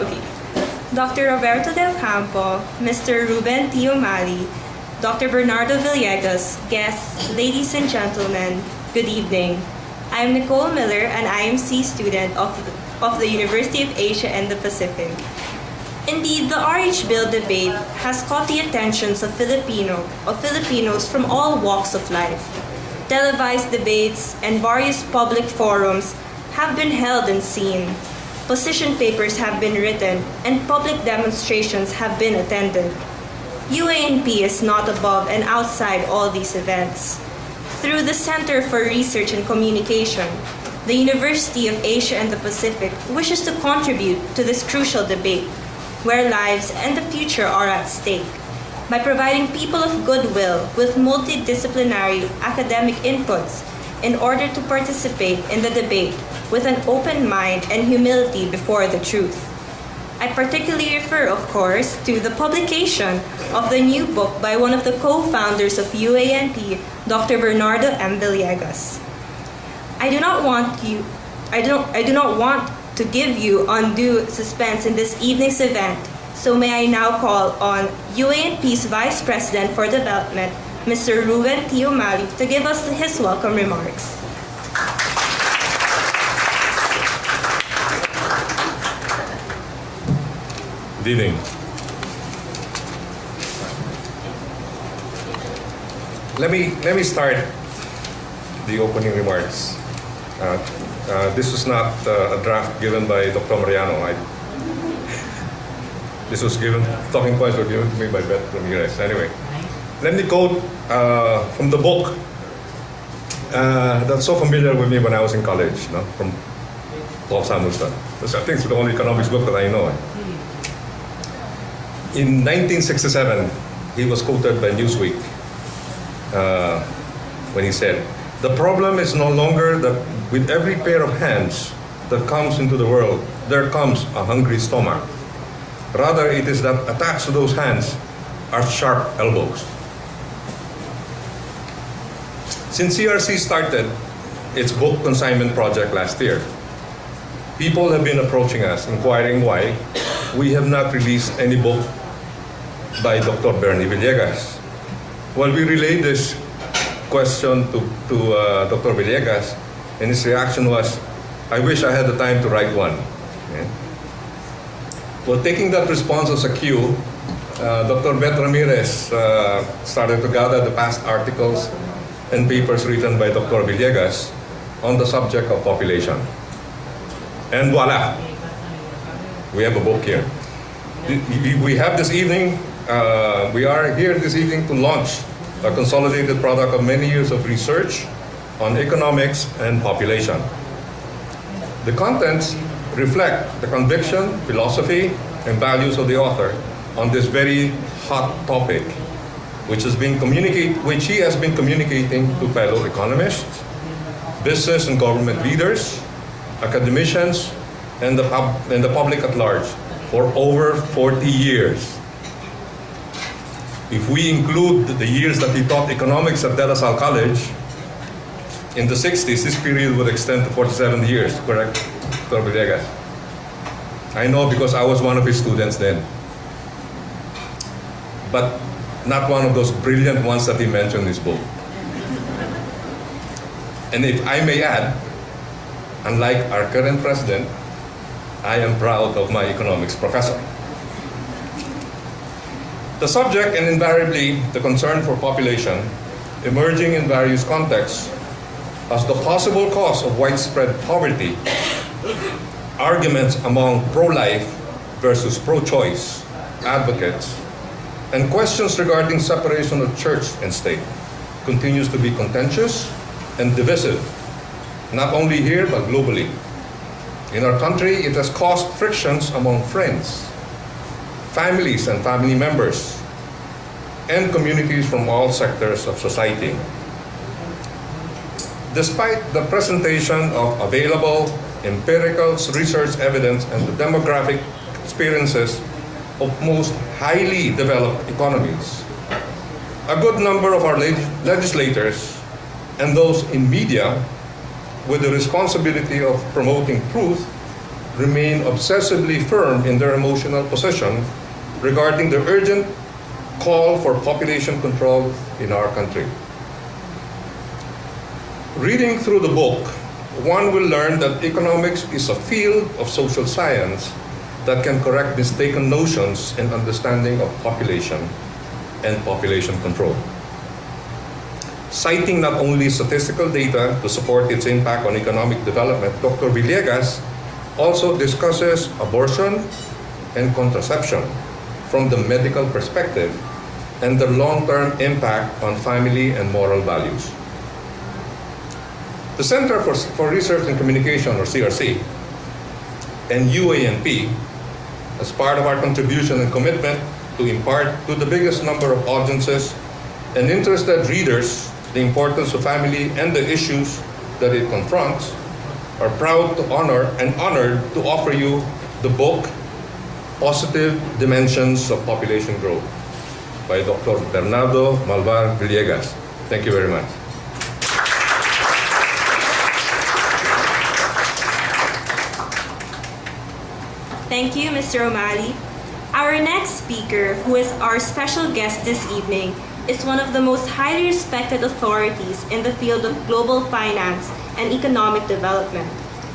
Okay. Dr. Roberto Del Campo, Mr. Ruben T. O'Malley, Dr. Bernardo Villegas, guests, ladies and gentlemen, good evening. I am Nicole Miller, an IMC student of the University of Asia and the Pacific. Indeed, the RH Bill debate has caught the attentions of Filipinos from all walks of life. Televised debates and various public forums have been held and seen. Position papers have been written and public demonstrations have been attended. UANP is not above and outside all these events. Through the Center for Research and Communication, the University of Asia and the Pacific wishes to contribute to this crucial debate, where lives and the future are at stake, by providing people of goodwill with multidisciplinary academic inputs in order to participate in the debate with an open mind and humility before the truth. I particularly refer, of course, to the publication of the new book by one of the co-founders of UANP, Dr. Bernardo M. Villegas. I do not want to give you undue suspense in this evening's event, so may I now call on UANP's Vice President for Development, Mr. Ruben T. O'Malley, to give us his welcome remarks. Good evening. Let me start the opening remarks. This was not a draft given by Dr. Mariano. This was talking points were given to me by Beth Ramirez. Anyway, let me quote from the book that's so familiar with me when I was in college, from Paul Samuelson. I think it's the only economics book that I know. In 1967, he was quoted by Newsweek when he said, "The problem is no longer that with every pair of hands that comes into the world, there comes a hungry stomach. Rather, it is that attached to those hands are sharp elbows." Since CRC started its book consignment project last year, people have been approaching us, inquiring why we have not released any book by Dr. Bernie Villegas. Well, we relayed this question to Dr. Villegas, and his reaction was, "I wish I had the time to write one." Okay. Well, taking that response as a cue, Dr. Beth Ramirez started to gather the past articles and papers written by Dr. Villegas on the subject of population. And voila, we have a book here. We have this evening, we are here this evening to launch a consolidated product of many years of research on economics and population. The contents reflect the conviction, philosophy, and values of the author on this very hot topic, which he has been communicating to fellow economists, business and government leaders, academicians, and the public at large for over 40 years. If we include the years that he taught economics at De La Salle College, in the 60s, this period would extend to 47 years, correct, Dr. Villegas? I know because I was one of his students then. But not one of those brilliant ones that he mentioned in his book. And if I may add, unlike our current president, I am proud of my economics professor. The subject, and invariably the concern for population, emerging in various contexts as the possible cause of widespread poverty, arguments among pro-life versus pro-choice advocates, and questions regarding separation of church and state continues to be contentious and divisive, not only here but globally. In our country, it has caused frictions among friends, families and family members, and communities from all sectors of society. Despite the presentation of available empirical research evidence and the demographic experiences of most highly developed economies, a good number of our legislators and those in media with the responsibility of promoting truth remain obsessively firm in their emotional position regarding the urgent call for population control in our country. Reading through the book, one will learn that economics is a field of social science that can correct mistaken notions and understanding of population and population control. Citing not only statistical data to support its impact on economic development, Dr. Villegas also discusses abortion and contraception from the medical perspective and the long-term impact on family and moral values. The Center for Research and Communication, or CRC, and UANP, as part of our contribution and commitment to impart to the biggest number of audiences and interested readers the importance of family and the issues that it confronts, are proud to honor and honored to offer you the book Positive Dimensions of Population Growth by Dr. Bernardo Malvar Villegas. Thank you very much. Thank you, Mr. O'Malley. Our next speaker, who is our special guest this evening, is one of the most highly respected authorities in the field of global finance and economic development.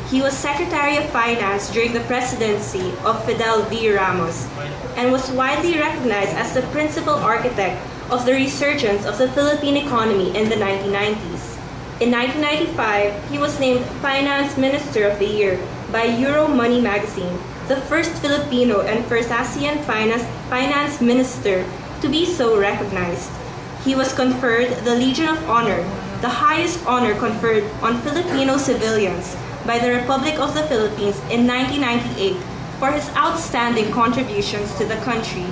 He was Secretary of Finance during the presidency of Fidel V. Ramos and was widely recognized as the principal architect of the resurgence of the Philippine economy in the 1990s. In 1995, he was named Finance Minister of the Year by Euro Money magazine, the first Filipino and first ASEAN finance minister to be so recognized. He was conferred the Legion of Honor, the highest honor conferred on Filipino civilians by the Republic of the Philippines in 1998 for his outstanding contributions to the country.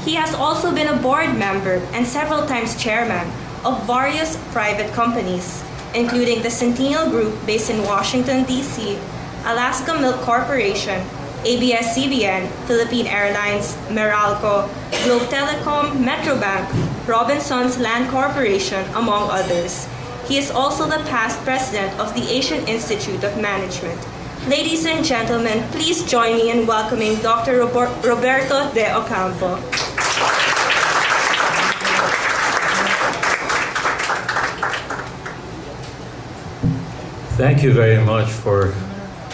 He has also been a board member and several times chairman of various private companies, including the Centennial Group based in Washington, D.C., Alaska Milk Corporation, ABS-CBN, Philippine Airlines, Meralco, Globe Telecom, Metrobank, Robinson's Land Corporation, among others. He is also the past president of the Asian Institute of Management. Ladies and gentlemen, please join me in welcoming Dr. Roberto de Ocampo. Thank you very much for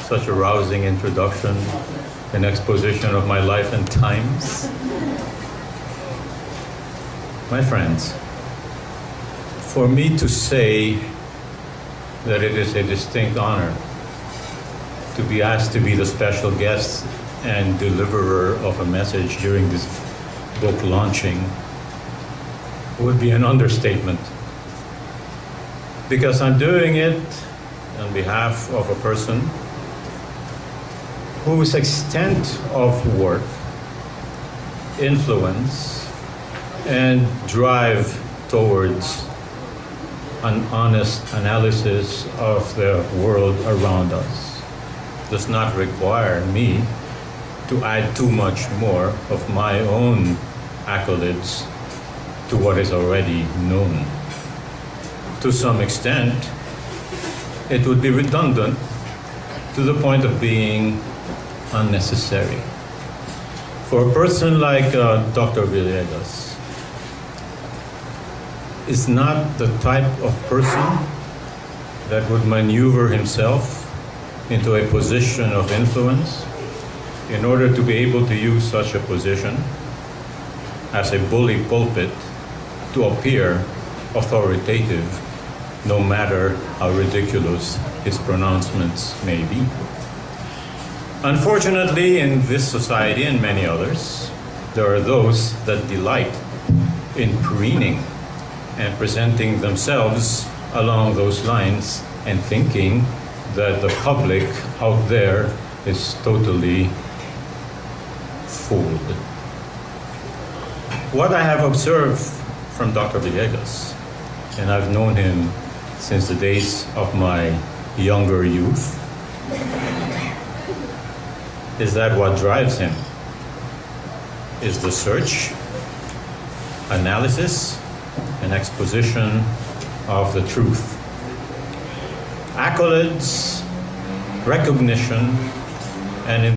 such a rousing introduction and exposition of my life and times. My friends, for me to say that it is a distinct honor to be asked to be the special guest and deliverer of a message during this book launching would be an understatement. Because I'm doing it on behalf of a person whose extent of work, influence, and drive towards an honest analysis of the world around us does not require me to add too much more of my own accolades to what is already known. To some extent, it would be redundant to the point of being unnecessary. For a person like Dr. Villegas, is not the type of person that would maneuver himself into a position of influence in order to be able to use such a position as a bully pulpit to appear authoritative, no matter how ridiculous his pronouncements may be. Unfortunately, in this society and many others, there are those that delight in preening and presenting themselves along those lines and thinking that the public out there is totally fooled. What I have observed from Dr. Villegas, and I've known him since the days of my younger youth, is that what drives him is the search, analysis, and exposition of the truth. Accolades, recognition, And in